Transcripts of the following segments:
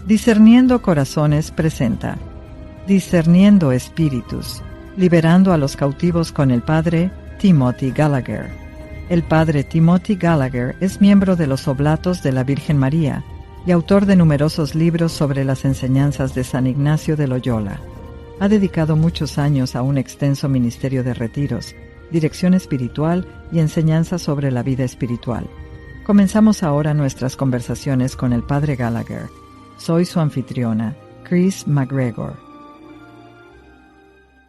Discerniendo Corazones presenta Discerniendo Espíritus, liberando a los cautivos con el Padre Timothy Gallagher. El Padre Timothy Gallagher es miembro de los Oblatos de la Virgen María y autor de numerosos libros sobre las enseñanzas de San Ignacio de Loyola. Ha dedicado muchos años a un extenso ministerio de retiros, dirección espiritual y enseñanza sobre la vida espiritual. Comenzamos ahora nuestras conversaciones con el Padre Gallagher. Soy su anfitriona, Chris McGregor.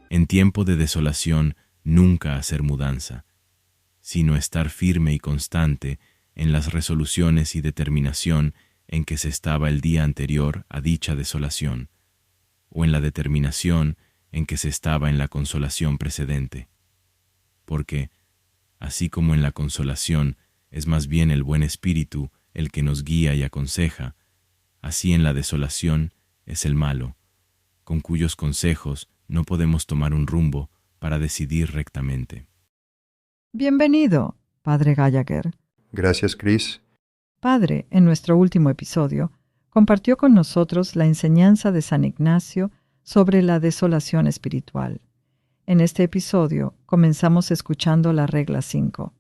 En tiempo de desolación, nunca hacer mudanza, sino estar firme y constante en las resoluciones y determinación en que se estaba el día anterior a dicha desolación, o en la determinación en que se estaba en la consolación precedente. Porque, así como en la consolación es más bien el buen espíritu el que nos guía y aconseja, así en la desolación es el malo, con cuyos consejos no podemos tomar un rumbo para decidir rectamente. Bienvenido, Padre Gallagher. Gracias, Chris. Padre, en nuestro último episodio, compartió con nosotros la enseñanza de San Ignacio sobre la desolación espiritual. En este episodio comenzamos escuchando la regla 5.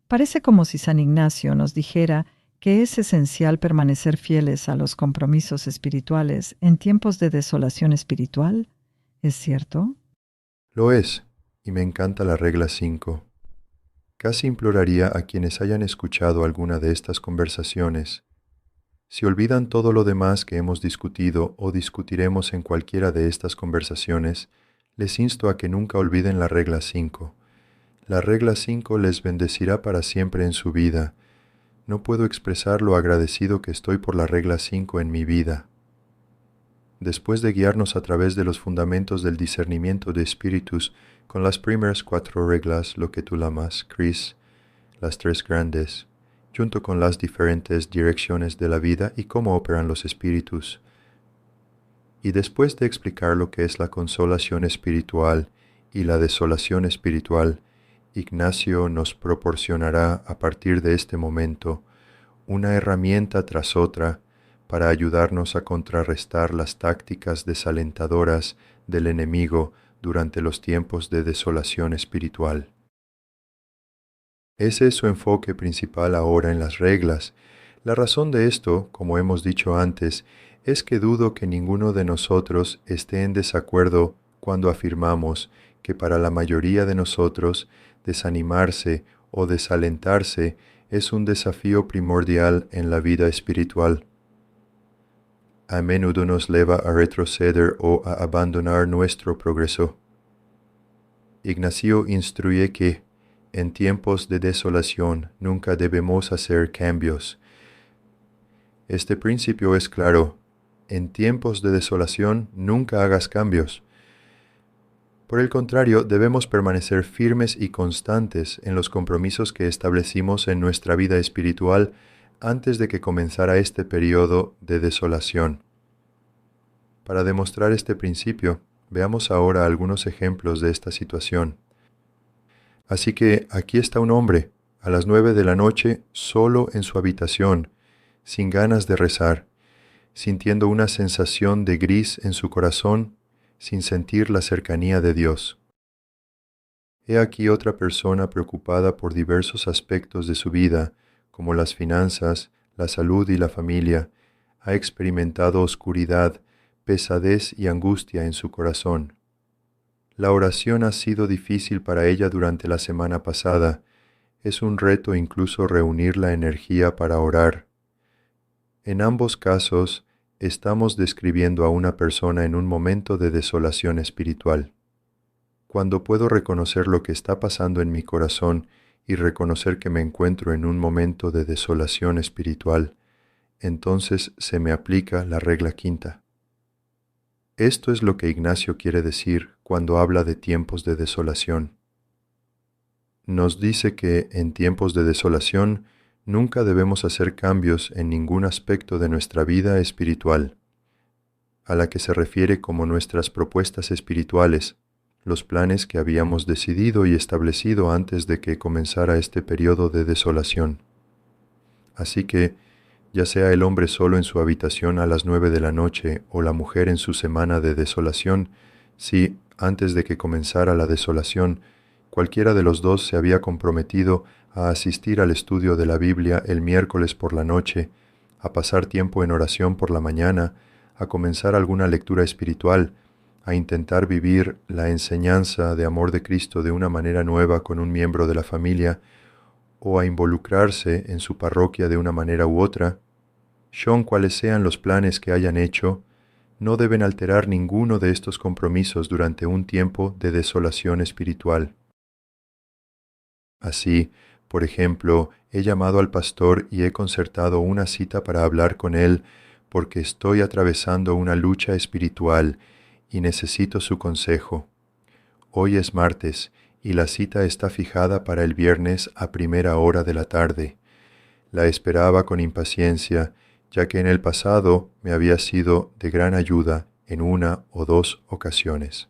Parece como si San Ignacio nos dijera que es esencial permanecer fieles a los compromisos espirituales en tiempos de desolación espiritual. ¿Es cierto? Lo es, y me encanta la regla 5. Casi imploraría a quienes hayan escuchado alguna de estas conversaciones: si olvidan todo lo demás que hemos discutido o discutiremos en cualquiera de estas conversaciones, les insto a que nunca olviden la regla 5. La regla 5 les bendecirá para siempre en su vida. No puedo expresar lo agradecido que estoy por la regla 5 en mi vida. Después de guiarnos a través de los fundamentos del discernimiento de espíritus con las primeras 4 reglas, lo que tú llamas, Chris, las 3 grandes, junto con las diferentes direcciones de la vida y cómo operan los espíritus. Y después de explicar lo que es la consolación espiritual y la desolación espiritual, Ignacio nos proporcionará a partir de este momento una herramienta tras otra para ayudarnos a contrarrestar las tácticas desalentadoras del enemigo durante los tiempos de desolación espiritual. Ese es su enfoque principal ahora en las reglas. La razón de esto, como hemos dicho antes, es que dudo que ninguno de nosotros esté en desacuerdo cuando afirmamos que para la mayoría de nosotros desanimarse o desalentarse es un desafío primordial en la vida espiritual. A menudo nos lleva a retroceder o a abandonar nuestro progreso. Ignacio instruye que, en tiempos de desolación, nunca debemos hacer cambios. Este principio es claro: en tiempos de desolación nunca hagas cambios. Por el contrario, debemos permanecer firmes y constantes en los compromisos que establecimos en nuestra vida espiritual antes de que comenzara este periodo de desolación. Para demostrar este principio, veamos ahora algunos ejemplos de esta situación. Así que aquí está un hombre, a las 9 de la noche, solo en su habitación, sin ganas de rezar, sintiendo una sensación de gris en su corazón, sin sentir la cercanía de Dios. He aquí otra persona preocupada por diversos aspectos de su vida, como las finanzas, la salud y la familia. Ha experimentado oscuridad, pesadez y angustia en su corazón. La oración ha sido difícil para ella durante la semana pasada. Es un reto incluso reunir la energía para orar. En ambos casos, estamos describiendo a una persona en un momento de desolación espiritual. Cuando puedo reconocer lo que está pasando en mi corazón y reconocer que me encuentro en un momento de desolación espiritual, entonces se me aplica la regla 5. Esto es lo que Ignacio quiere decir cuando habla de tiempos de desolación. Nos dice que en tiempos de desolación nunca debemos hacer cambios en ningún aspecto de nuestra vida espiritual, a la que se refiere como nuestras propuestas espirituales, los planes que habíamos decidido y establecido antes de que comenzara este periodo de desolación. Así que ya sea el hombre solo en su habitación a las 9 de la noche o la mujer en su semana de desolación, si, antes de que comenzara la desolación, cualquiera de los dos se había comprometido a asistir al estudio de la Biblia el miércoles por la noche, a pasar tiempo en oración por la mañana, a comenzar alguna lectura espiritual, a intentar vivir la enseñanza de amor de Cristo de una manera nueva con un miembro de la familia, o a involucrarse en su parroquia de una manera u otra, sean cuales sean los planes que hayan hecho, no deben alterar ninguno de estos compromisos durante un tiempo de desolación espiritual. Así, por ejemplo, he llamado al pastor y he concertado una cita para hablar con él porque estoy atravesando una lucha espiritual y necesito su consejo. Hoy es martes y la cita está fijada para el viernes a primera hora de la tarde. La esperaba con impaciencia, ya que en el pasado me había sido de gran ayuda en una o dos ocasiones.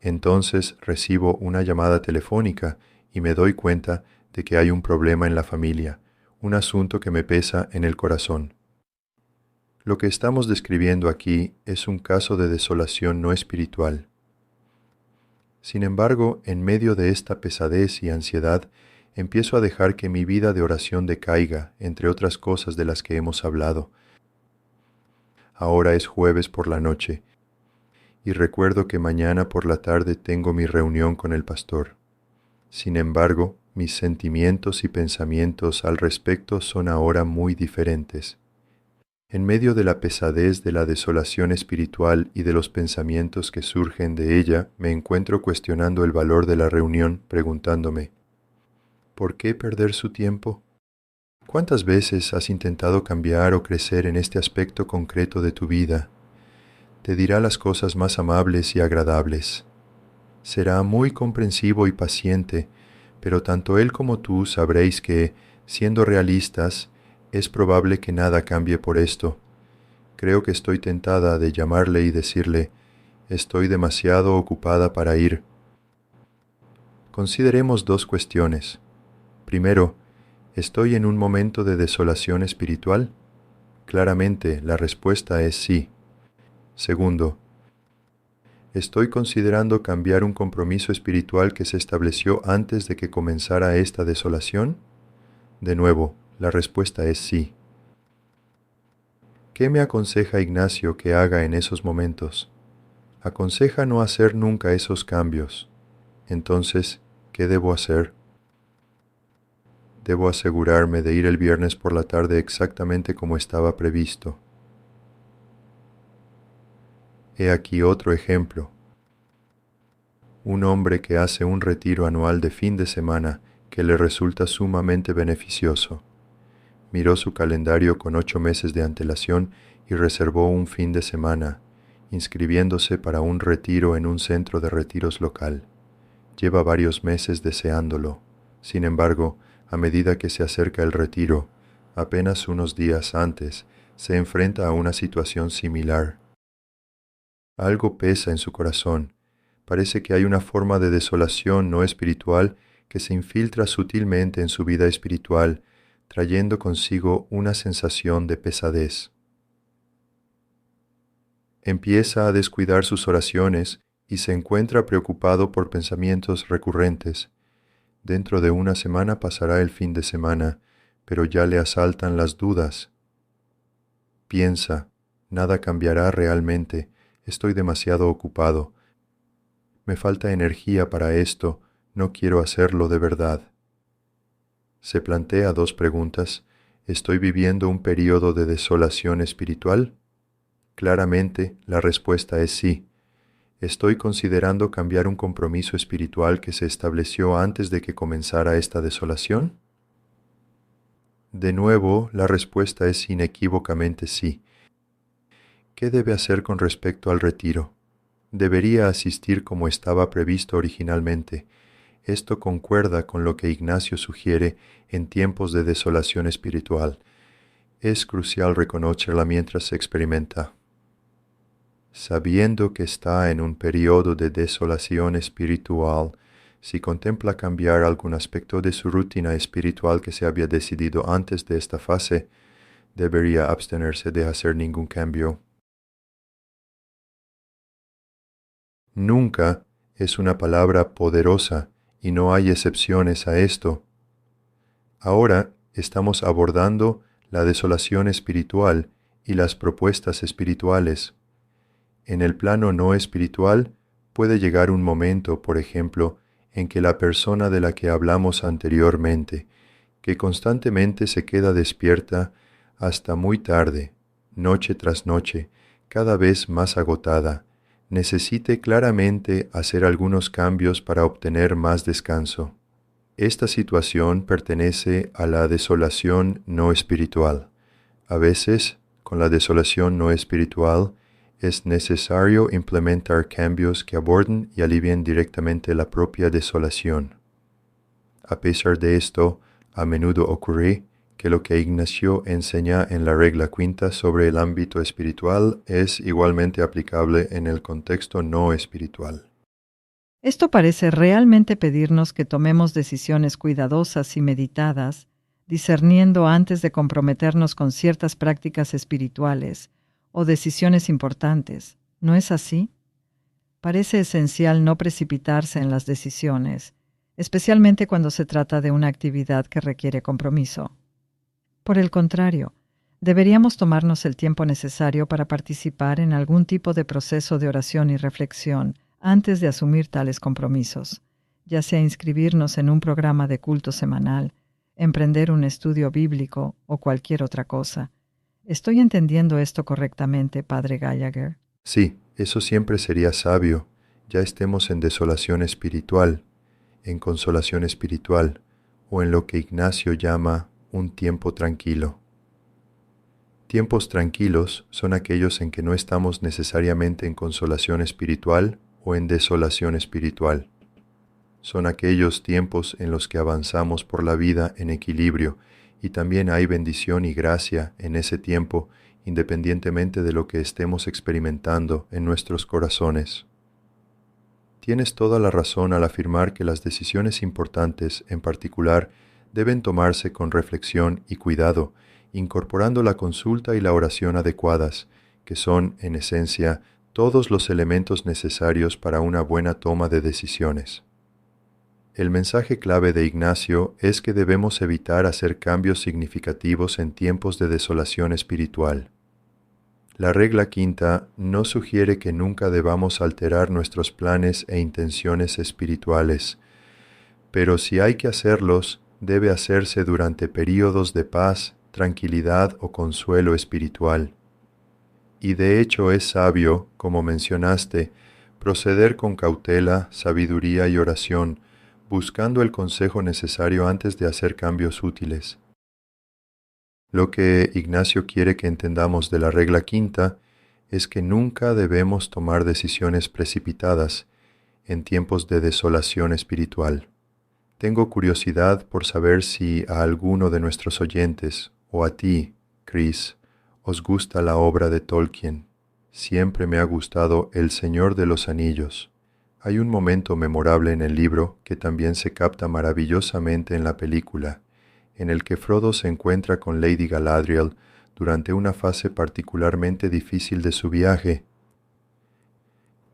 Entonces recibo una llamada telefónica y me doy cuenta de que hay un problema en la familia, un asunto que me pesa en el corazón. Lo que estamos describiendo aquí es un caso de desolación no espiritual. Sin embargo, en medio de esta pesadez y ansiedad, empiezo a dejar que mi vida de oración decaiga, entre otras cosas de las que hemos hablado. Ahora es jueves por la noche, y recuerdo que mañana por la tarde tengo mi reunión con el pastor. Sin embargo, mis sentimientos y pensamientos al respecto son ahora muy diferentes. En medio de la pesadez de la desolación espiritual y de los pensamientos que surgen de ella, me encuentro cuestionando el valor de la reunión, preguntándome, ¿por qué perder su tiempo? ¿Cuántas veces has intentado cambiar o crecer en este aspecto concreto de tu vida? Te dirá las cosas más amables y agradables. Será muy comprensivo y paciente, pero tanto él como tú sabréis que, siendo realistas, es probable que nada cambie por esto. Creo que estoy tentada de llamarle y decirle, estoy demasiado ocupada para ir. Consideremos dos cuestiones. Primero, ¿estoy en un momento de desolación espiritual? Claramente, la respuesta es sí. Segundo, ¿estoy considerando cambiar un compromiso espiritual que se estableció antes de que comenzara esta desolación? De nuevo, la respuesta es sí. ¿Qué me aconseja Ignacio que haga en esos momentos? Aconseja no hacer nunca esos cambios. Entonces, ¿qué debo hacer? Debo asegurarme de ir el viernes por la tarde exactamente como estaba previsto. He aquí otro ejemplo. Un hombre que hace un retiro anual de fin de semana que le resulta sumamente beneficioso. Miró su calendario con 8 meses de antelación y reservó un fin de semana, inscribiéndose para un retiro en un centro de retiros local. Lleva varios meses deseándolo. Sin embargo, a medida que se acerca el retiro, apenas unos días antes, se enfrenta a una situación similar. Algo pesa en su corazón. Parece que hay una forma de desolación no espiritual que se infiltra sutilmente en su vida espiritual, trayendo consigo una sensación de pesadez. Empieza a descuidar sus oraciones y se encuentra preocupado por pensamientos recurrentes. Dentro de una semana pasará el fin de semana, pero ya le asaltan las dudas. Piensa, nada cambiará realmente, estoy demasiado ocupado. Me falta energía para esto, no quiero hacerlo de verdad. Se plantea dos preguntas. ¿Estoy viviendo un período de desolación espiritual? Claramente, la respuesta es sí. ¿Estoy considerando cambiar un compromiso espiritual que se estableció antes de que comenzara esta desolación? De nuevo, la respuesta es inequívocamente sí. ¿Qué debe hacer con respecto al retiro? Debería asistir como estaba previsto originalmente. Esto concuerda con lo que Ignacio sugiere en tiempos de desolación espiritual. Es crucial reconocerla mientras se experimenta. Sabiendo que está en un periodo de desolación espiritual, si contempla cambiar algún aspecto de su rutina espiritual que se había decidido antes de esta fase, debería abstenerse de hacer ningún cambio. Nunca es una palabra poderosa y no hay excepciones a esto. Ahora estamos abordando la desolación espiritual y las propuestas espirituales. En el plano no espiritual puede llegar un momento, por ejemplo, en que la persona de la que hablamos anteriormente, que constantemente se queda despierta hasta muy tarde, noche tras noche, cada vez más agotada, necesite claramente hacer algunos cambios para obtener más descanso. Esta situación pertenece a la desolación no espiritual. A veces, con la desolación no espiritual, es necesario implementar cambios que aborden y alivien directamente la propia desolación. A pesar de esto, a menudo ocurre que lo que Ignacio enseña en la regla quinta sobre el ámbito espiritual es igualmente aplicable en el contexto no espiritual. Esto parece realmente pedirnos que tomemos decisiones cuidadosas y meditadas, discerniendo antes de comprometernos con ciertas prácticas espirituales o decisiones importantes. ¿No es así? Parece esencial no precipitarse en las decisiones, especialmente cuando se trata de una actividad que requiere compromiso. Por el contrario, deberíamos tomarnos el tiempo necesario para participar en algún tipo de proceso de oración y reflexión antes de asumir tales compromisos, ya sea inscribirnos en un programa de culto semanal, emprender un estudio bíblico o cualquier otra cosa. ¿Estoy entendiendo esto correctamente, Padre Gallagher? Sí, eso siempre sería sabio, ya estemos en desolación espiritual, en consolación espiritual, o en lo que Ignacio llama un tiempo tranquilo. Tiempos tranquilos son aquellos en que no estamos necesariamente en consolación espiritual o en desolación espiritual. Son aquellos tiempos en los que avanzamos por la vida en equilibrio y también hay bendición y gracia en ese tiempo, independientemente de lo que estemos experimentando en nuestros corazones. Tienes toda la razón al afirmar que las decisiones importantes, en particular, deben tomarse con reflexión y cuidado, incorporando la consulta y la oración adecuadas, que son, en esencia, todos los elementos necesarios para una buena toma de decisiones. El mensaje clave de Ignacio es que debemos evitar hacer cambios significativos en tiempos de desolación espiritual. La regla quinta no sugiere que nunca debamos alterar nuestros planes e intenciones espirituales, pero si hay que hacerlos, debe hacerse durante períodos de paz, tranquilidad o consuelo espiritual. Y de hecho es sabio, como mencionaste, proceder con cautela, sabiduría y oración, buscando el consejo necesario antes de hacer cambios útiles. Lo que Ignacio quiere que entendamos de la regla quinta es que nunca debemos tomar decisiones precipitadas en tiempos de desolación espiritual. Tengo curiosidad por saber si a alguno de nuestros oyentes, o a ti, Chris, os gusta la obra de Tolkien. Siempre me ha gustado El Señor de los Anillos. Hay un momento memorable en el libro que también se capta maravillosamente en la película, en el que Frodo se encuentra con Lady Galadriel durante una fase particularmente difícil de su viaje.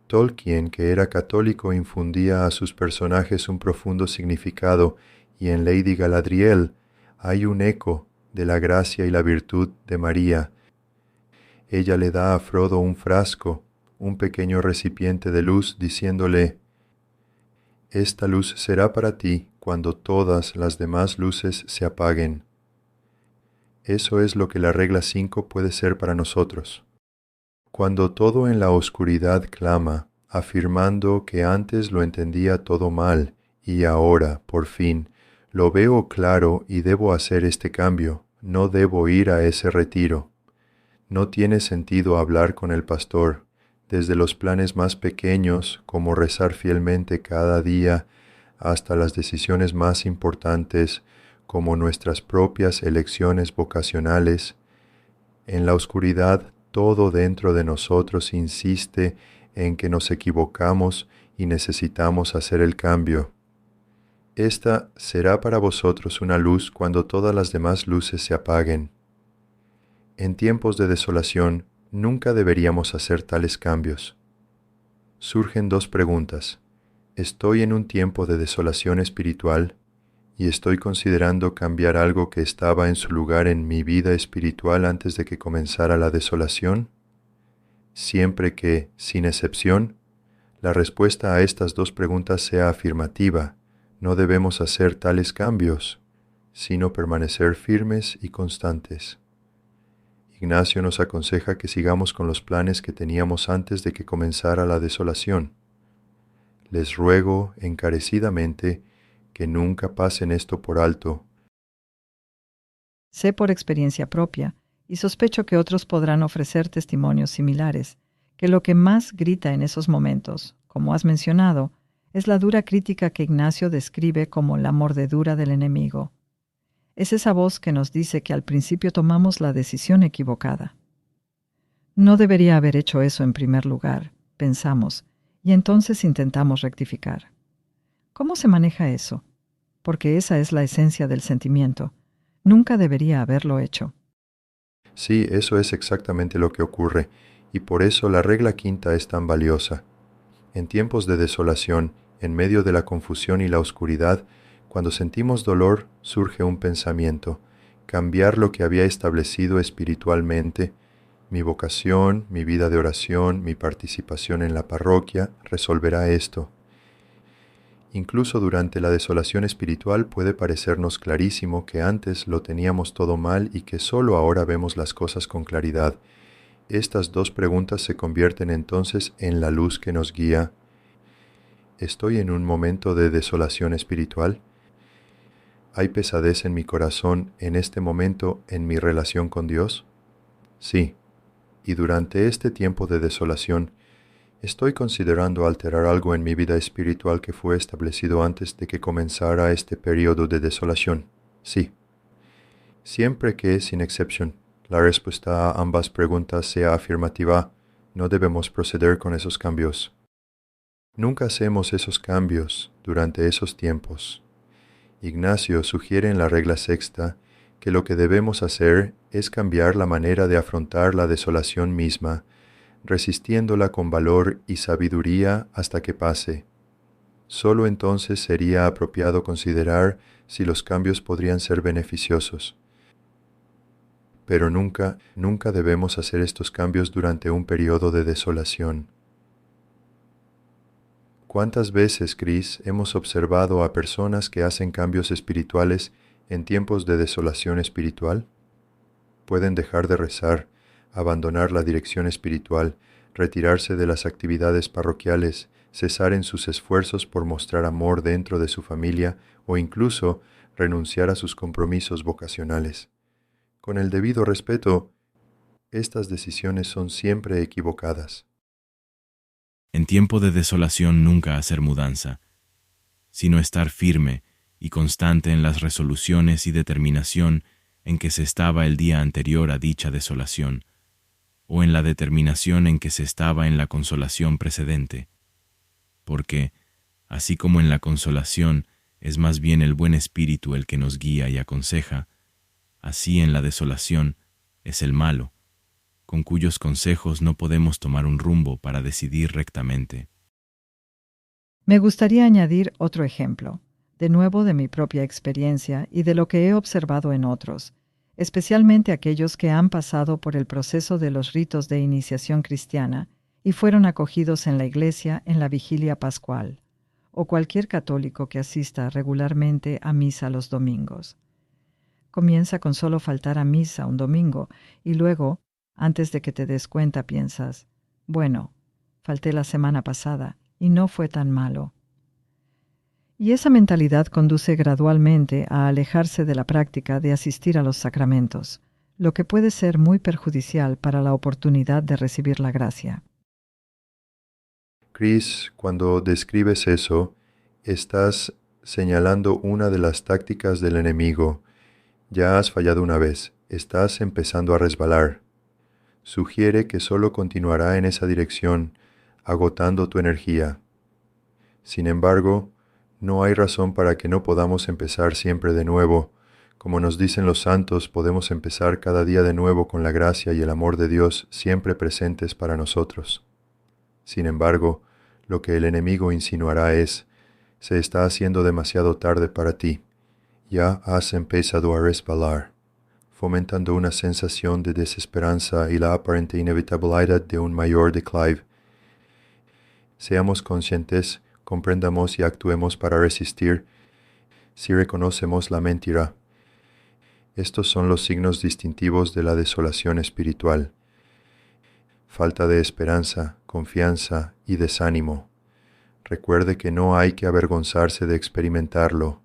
Tolkien, que era católico, infundía a sus personajes un profundo significado, y en Lady Galadriel hay un eco de la gracia y la virtud de María. Ella le da a Frodo un frasco, un pequeño recipiente de luz, diciéndole: «Esta luz será para ti cuando todas las demás luces se apaguen». Eso es lo que la regla 5 puede ser para nosotros. Cuando todo en la oscuridad clama, afirmando que antes lo entendía todo mal y ahora, por fin, lo veo claro y debo hacer este cambio, no debo ir a ese retiro. No tiene sentido hablar con el pastor, desde los planes más pequeños, como rezar fielmente cada día, hasta las decisiones más importantes, como nuestras propias elecciones vocacionales. En la oscuridad, todo dentro de nosotros insiste en que nos equivocamos y necesitamos hacer el cambio. Esta será para vosotros una luz cuando todas las demás luces se apaguen. En tiempos de desolación, nunca deberíamos hacer tales cambios. Surgen dos preguntas. ¿Estoy en un tiempo de desolación espiritual y estoy considerando cambiar algo que estaba en su lugar en mi vida espiritual antes de que comenzara la desolación? Siempre que, sin excepción, la respuesta a estas dos preguntas sea afirmativa, no debemos hacer tales cambios, sino permanecer firmes y constantes. Ignacio nos aconseja que sigamos con los planes que teníamos antes de que comenzara la desolación. Les ruego encarecidamente que nunca pasen esto por alto. Sé por experiencia propia, y sospecho que otros podrán ofrecer testimonios similares, que lo que más grita en esos momentos, como has mencionado, es la dura crítica que Ignacio describe como la mordedura del enemigo. Es esa voz que nos dice que al principio tomamos la decisión equivocada. No debería haber hecho eso en primer lugar, pensamos, y entonces intentamos rectificar. ¿Cómo se maneja eso? Porque esa es la esencia del sentimiento. Nunca debería haberlo hecho. Sí, eso es exactamente lo que ocurre, y por eso la regla quinta es tan valiosa. En tiempos de desolación, en medio de la confusión y la oscuridad, cuando sentimos dolor, surge un pensamiento: cambiar lo que había establecido espiritualmente, mi vocación, mi vida de oración, mi participación en la parroquia, resolverá esto. Incluso durante la desolación espiritual puede parecernos clarísimo que antes lo teníamos todo mal y que solo ahora vemos las cosas con claridad. Estas dos preguntas se convierten entonces en la luz que nos guía. ¿Estoy en un momento de desolación espiritual? ¿Hay pesadez en mi corazón en este momento en mi relación con Dios? Sí. Y durante este tiempo de desolación, ¿estoy considerando alterar algo en mi vida espiritual que fue establecido antes de que comenzara este periodo de desolación? Sí. Siempre que, sin excepción, la respuesta a ambas preguntas sea afirmativa, no debemos proceder con esos cambios. Nunca hacemos esos cambios durante esos tiempos. Ignacio sugiere en la regla sexta que lo que debemos hacer es cambiar la manera de afrontar la desolación misma, resistiéndola con valor y sabiduría hasta que pase. Solo entonces sería apropiado considerar si los cambios podrían ser beneficiosos. Pero nunca debemos hacer estos cambios durante un periodo de desolación. ¿Cuántas veces, Chris, hemos observado a personas que hacen cambios espirituales en tiempos de desolación espiritual? Pueden dejar de rezar, abandonar la dirección espiritual, retirarse de las actividades parroquiales, cesar en sus esfuerzos por mostrar amor dentro de su familia o incluso renunciar a sus compromisos vocacionales. Con el debido respeto, estas decisiones son siempre equivocadas. En tiempo de desolación nunca hacer mudanza, sino estar firme y constante en las resoluciones y determinación en que se estaba el día anterior a dicha desolación, o en la determinación en que se estaba en la consolación precedente. Porque, así como en la consolación es más bien el buen espíritu el que nos guía y aconseja, así en la desolación es el malo, con cuyos consejos no podemos tomar un rumbo para decidir rectamente. Me gustaría añadir otro ejemplo, de nuevo de mi propia experiencia y de lo que he observado en otros, especialmente aquellos que han pasado por el proceso de los ritos de iniciación cristiana y fueron acogidos en la iglesia en la vigilia pascual, o cualquier católico que asista regularmente a misa los domingos. Comienza con solo faltar a misa un domingo y luego, antes de que te des cuenta, piensas, bueno, falté la semana pasada y no fue tan malo. Y esa mentalidad conduce gradualmente a alejarse de la práctica de asistir a los sacramentos, lo que puede ser muy perjudicial para la oportunidad de recibir la gracia. Chris, cuando describes eso, estás señalando una de las tácticas del enemigo. Ya has fallado una vez, estás empezando a resbalar. Sugiere que solo continuará en esa dirección, agotando tu energía. Sin embargo, no hay razón para que no podamos empezar siempre de nuevo, Como nos dicen los santos, podemos empezar cada día de nuevo con la gracia y el amor de Dios siempre presentes para nosotros. Sin embargo, lo que el enemigo insinuará es: se está haciendo demasiado tarde para ti, ya has empezado a resbalar, fomentando una sensación de desesperanza y la aparente inevitabilidad de un mayor declive. Seamos conscientes, comprendamos y actuemos para resistir si reconocemos la mentira. Estos son los signos distintivos de la desolación espiritual: falta de esperanza, confianza y desánimo. Recuerde que no hay que avergonzarse de experimentarlo.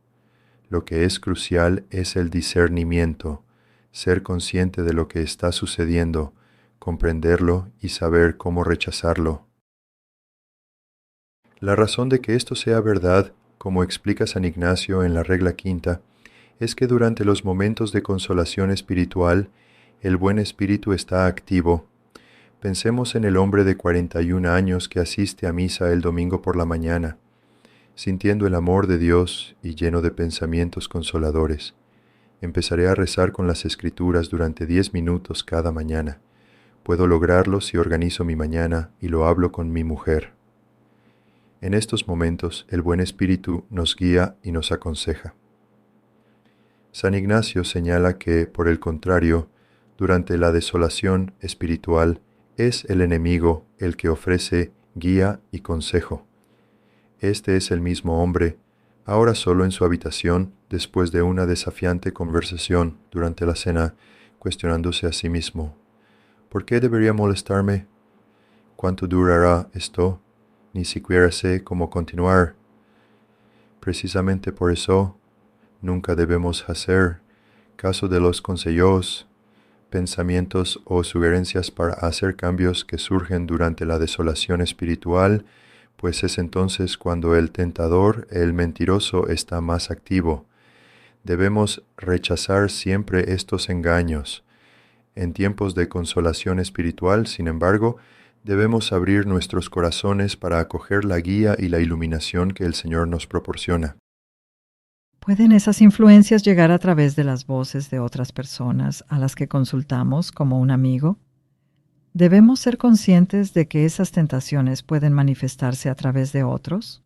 Lo que es crucial es el discernimiento, ser consciente de lo que está sucediendo, comprenderlo y saber cómo rechazarlo. La razón de que esto sea verdad, como explica San Ignacio en la regla quinta, es que durante los momentos de consolación espiritual, el buen espíritu está activo. Pensemos en el hombre de 41 años que asiste a misa el domingo por la mañana, sintiendo el amor de Dios y lleno de pensamientos consoladores. Empezaré a rezar con las Escrituras durante 10 minutos cada mañana. Puedo lograrlo si organizo mi mañana y lo hablo con mi mujer. En estos momentos, el buen espíritu nos guía y nos aconseja. San Ignacio señala que, por el contrario, durante la desolación espiritual, es el enemigo el que ofrece guía y consejo. Este es el mismo hombre, ahora solo en su habitación, después de una desafiante conversación durante la cena, cuestionándose a sí mismo: ¿por qué debería molestarme? ¿Cuánto durará esto? Ni siquiera sé cómo continuar. Precisamente por eso, nunca debemos hacer caso de los consejos, pensamientos o sugerencias para hacer cambios que surgen durante la desolación espiritual, pues es entonces cuando el tentador, el mentiroso, está más activo. Debemos rechazar siempre estos engaños. En tiempos de consolación espiritual, sin embargo, debemos abrir nuestros corazones para acoger la guía y la iluminación que el Señor nos proporciona. ¿Pueden esas influencias llegar a través de las voces de otras personas a las que consultamos como un amigo? ¿Debemos ser conscientes de que esas tentaciones pueden manifestarse a través de otros?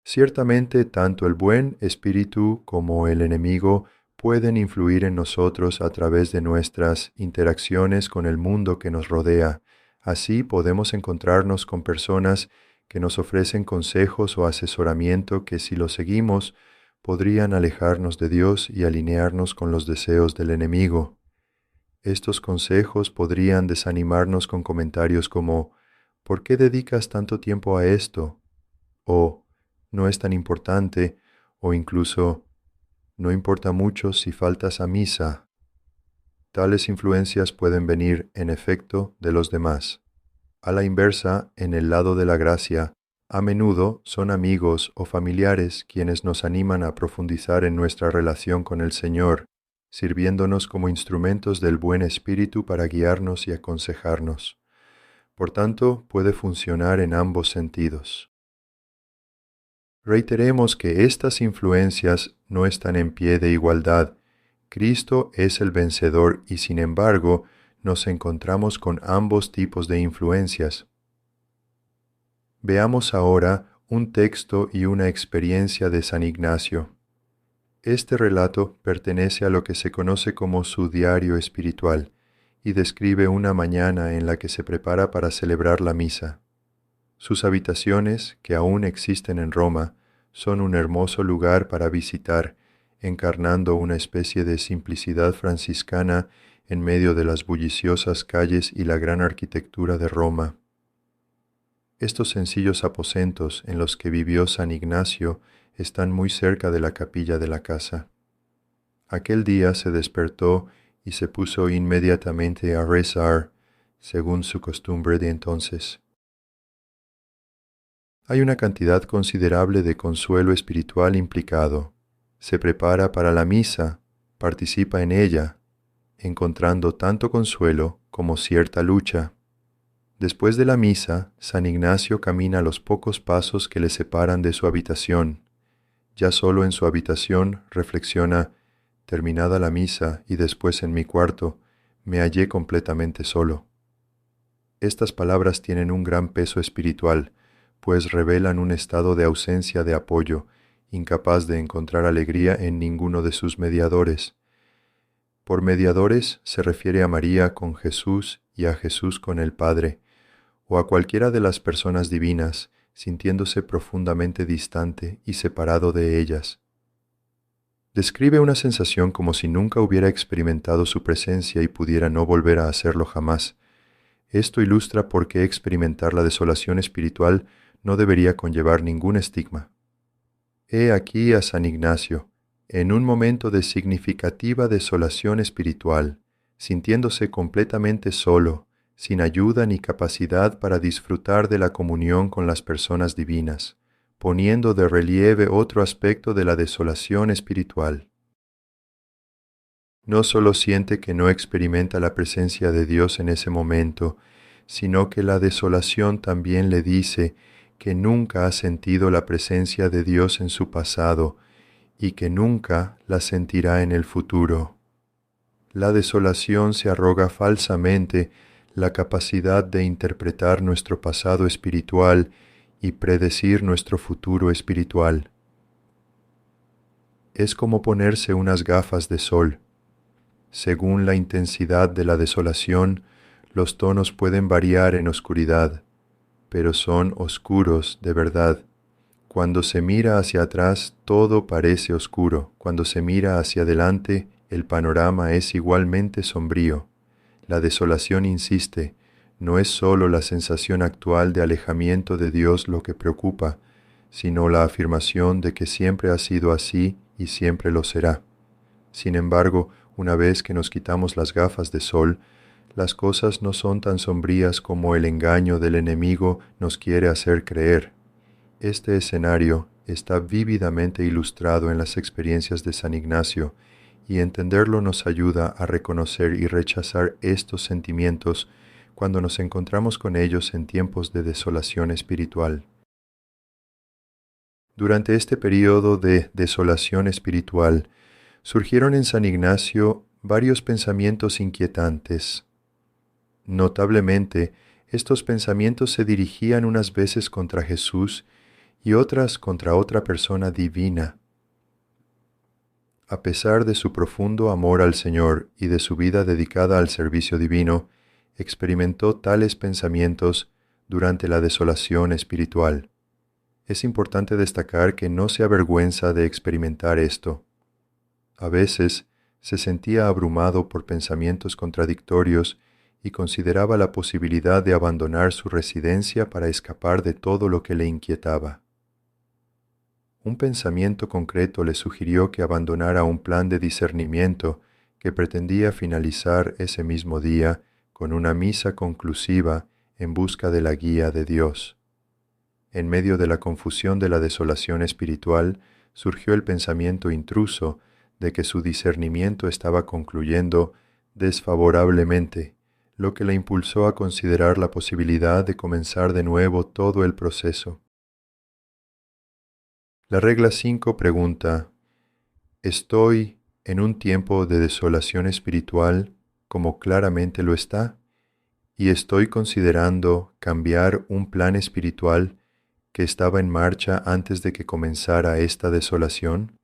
Ciertamente, tanto el buen espíritu como el enemigo pueden influir en nosotros a través de nuestras interacciones con el mundo que nos rodea. Así podemos encontrarnos con personas que nos ofrecen consejos o asesoramiento que, si los seguimos, podrían alejarnos de Dios y alinearnos con los deseos del enemigo. Estos consejos podrían desanimarnos con comentarios como: ¿por qué dedicas tanto tiempo a esto? O no es tan importante, o incluso no importa mucho si faltas a misa. Tales influencias pueden venir, en efecto, de los demás. A la inversa, en el lado de la gracia, a menudo son amigos o familiares quienes nos animan a profundizar en nuestra relación con el Señor, sirviéndonos como instrumentos del buen espíritu para guiarnos y aconsejarnos. Por tanto, puede funcionar en ambos sentidos. Reiteremos que estas influencias no están en pie de igualdad. Cristo es el vencedor y, sin embargo, nos encontramos con ambos tipos de influencias. Veamos ahora un texto y una experiencia de San Ignacio. Este relato pertenece a lo que se conoce como su diario espiritual y describe una mañana en la que se prepara para celebrar la misa. Sus habitaciones, que aún existen en Roma, son un hermoso lugar para visitar, encarnando una especie de simplicidad franciscana en medio de las bulliciosas calles y la gran arquitectura de Roma. Estos sencillos aposentos en los que vivió San Ignacio están muy cerca de la capilla de la casa. Aquel día se despertó y se puso inmediatamente a rezar, según su costumbre de entonces. Hay una cantidad considerable de consuelo espiritual implicado. Se prepara para la misa, participa en ella, encontrando tanto consuelo como cierta lucha. Después de la misa, San Ignacio camina los pocos pasos que le separan de su habitación. Ya solo en su habitación reflexiona: Terminada la misa y después en mi cuarto, me hallé completamente solo. Estas palabras tienen un gran peso espiritual, pues revelan un estado de ausencia de apoyo, incapaz de encontrar alegría en ninguno de sus mediadores. Por mediadores se refiere a María con Jesús y a Jesús con el Padre, o a cualquiera de las personas divinas, sintiéndose profundamente distante y separado de ellas. Describe una sensación como si nunca hubiera experimentado su presencia y pudiera no volver a hacerlo jamás. Esto ilustra por qué experimentar la desolación espiritual no debería conllevar ningún estigma. He aquí a San Ignacio, en un momento de significativa desolación espiritual, sintiéndose completamente solo, sin ayuda ni capacidad para disfrutar de la comunión con las personas divinas, poniendo de relieve otro aspecto de la desolación espiritual. No solo siente que no experimenta la presencia de Dios en ese momento, sino que la desolación también le dice que nunca ha sentido la presencia de Dios en su pasado y que nunca la sentirá en el futuro. La desolación se arroga falsamente la capacidad de interpretar nuestro pasado espiritual y predecir nuestro futuro espiritual. Es como ponerse unas gafas de sol. Según la intensidad de la desolación, los tonos pueden variar en oscuridad, pero son oscuros de verdad. Cuando se mira hacia atrás, todo parece oscuro. Cuando se mira hacia adelante, el panorama es igualmente sombrío. La desolación insiste, no es sólo la sensación actual de alejamiento de Dios lo que preocupa, sino la afirmación de que siempre ha sido así y siempre lo será. Sin embargo, una vez que nos quitamos las gafas de sol, las cosas no son tan sombrías como el engaño del enemigo nos quiere hacer creer. Este escenario está vívidamente ilustrado en las experiencias de San Ignacio, y entenderlo nos ayuda a reconocer y rechazar estos sentimientos cuando nos encontramos con ellos en tiempos de desolación espiritual. Durante este período de desolación espiritual, surgieron en San Ignacio varios pensamientos inquietantes. Notablemente, estos pensamientos se dirigían unas veces contra Jesús y otras contra otra persona divina. A pesar de su profundo amor al Señor y de su vida dedicada al servicio divino, experimentó tales pensamientos durante la desolación espiritual. Es importante destacar que no se avergüenza de experimentar esto. A veces se sentía abrumado por pensamientos contradictorios y consideraba la posibilidad de abandonar su residencia para escapar de todo lo que le inquietaba. Un pensamiento concreto le sugirió que abandonara un plan de discernimiento que pretendía finalizar ese mismo día con una misa conclusiva en busca de la guía de Dios. En medio de la confusión de la desolación espiritual, surgió el pensamiento intruso de que su discernimiento estaba concluyendo desfavorablemente, lo que le impulsó a considerar la posibilidad de comenzar de nuevo todo el proceso. La regla 5 pregunta, ¿estoy en un tiempo de desolación espiritual como claramente lo está? ¿Y estoy considerando cambiar un plan espiritual que estaba en marcha antes de que comenzara esta desolación?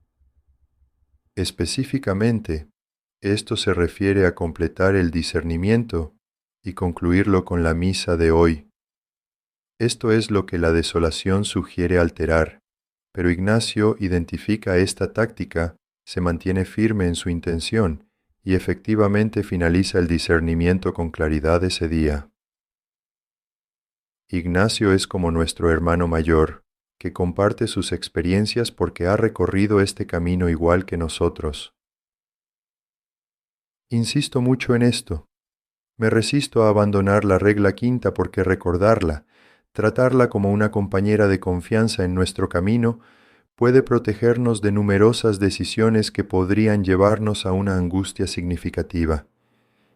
Específicamente, esto se refiere a completar el discernimiento y concluirlo con la misa de hoy. Esto es lo que la desolación sugiere alterar, pero Ignacio identifica esta táctica, se mantiene firme en su intención y efectivamente finaliza el discernimiento con claridad ese día. Ignacio es como nuestro hermano mayor, que comparte sus experiencias porque ha recorrido este camino igual que nosotros. Insisto mucho en esto. Me resisto a abandonar la regla 5 porque recordarla, tratarla como una compañera de confianza en nuestro camino, puede protegernos de numerosas decisiones que podrían llevarnos a una angustia significativa.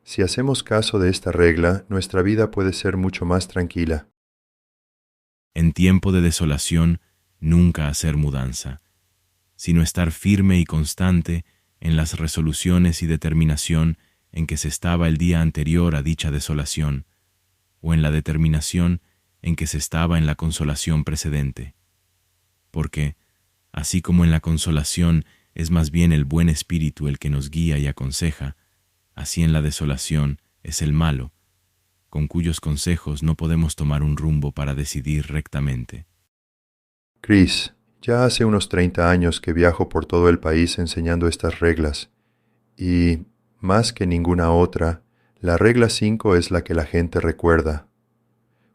Si hacemos caso de esta regla, nuestra vida puede ser mucho más tranquila. En tiempo de desolación, nunca hacer mudanza, sino estar firme y constante en las resoluciones y determinación en que se estaba el día anterior a dicha desolación, o en la determinación en que se estaba en la consolación precedente. Porque, así como en la consolación es más bien el buen espíritu el que nos guía y aconseja, así en la desolación es el malo, con cuyos consejos no podemos tomar un rumbo para decidir rectamente. Chris, ya hace unos 30 años que viajo por todo el país enseñando estas reglas, y, más que ninguna otra, la regla 5 es la que la gente recuerda.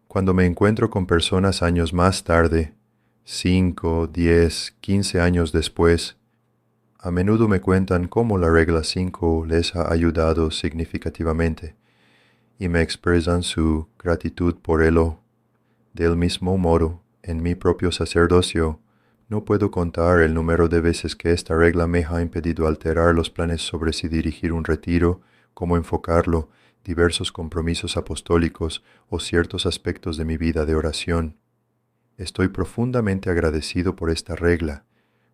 Cuando me encuentro con personas años más tarde, 5, 10, 15 años después, a menudo me cuentan cómo la regla 5 les ha ayudado significativamente, y me expresan su gratitud por ello. Del mismo modo, en mi propio sacerdocio, no puedo contar el número de veces que esta regla me ha impedido alterar los planes sobre si dirigir un retiro, cómo enfocarlo, diversos compromisos apostólicos o ciertos aspectos de mi vida de oración. Estoy profundamente agradecido por esta regla,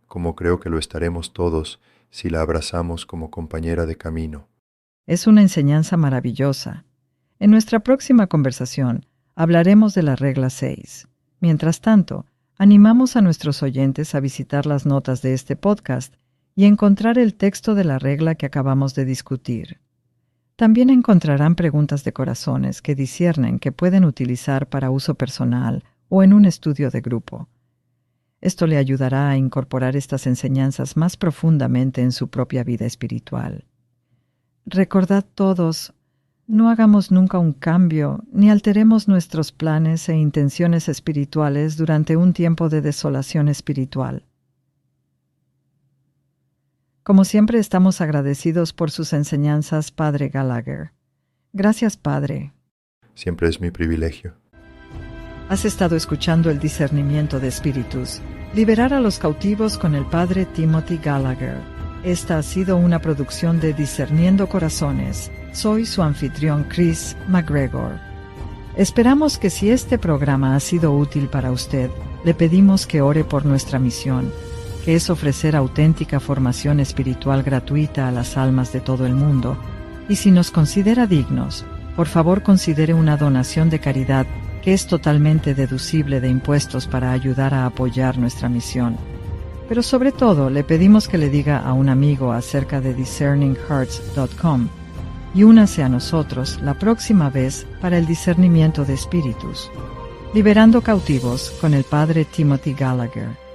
como creo que lo estaremos todos si la abrazamos como compañera de camino. Es una enseñanza maravillosa. En nuestra próxima conversación hablaremos de la regla 6. Mientras tanto, animamos a nuestros oyentes a visitar las notas de este podcast y encontrar el texto de la regla que acabamos de discutir. También encontrarán preguntas de corazones que disciernen que pueden utilizar para uso personal o en un estudio de grupo. Esto le ayudará a incorporar estas enseñanzas más profundamente en su propia vida espiritual. Recordad todos, no hagamos nunca un cambio ni alteremos nuestros planes e intenciones espirituales durante un tiempo de desolación espiritual. Como siempre, estamos agradecidos por sus enseñanzas, Padre Gallagher. Gracias, Padre. Siempre es mi privilegio. Has estado escuchando el discernimiento de espíritus, liberar a los cautivos con el Padre Timothy Gallagher. Esta ha sido una producción de Discerniendo Corazones. Soy su anfitrión Chris McGregor. Esperamos que si este programa ha sido útil para usted, le pedimos que ore por nuestra misión, que es ofrecer auténtica formación espiritual gratuita a las almas de todo el mundo, y si nos considera dignos, por favor considere una donación de caridad que es totalmente deducible de impuestos para ayudar a apoyar nuestra misión. Pero sobre todo, le pedimos que le diga a un amigo acerca de discerninghearts.com y únase a nosotros la próxima vez para el discernimiento de espíritus. Liberando cautivos con el Padre Timothy Gallagher.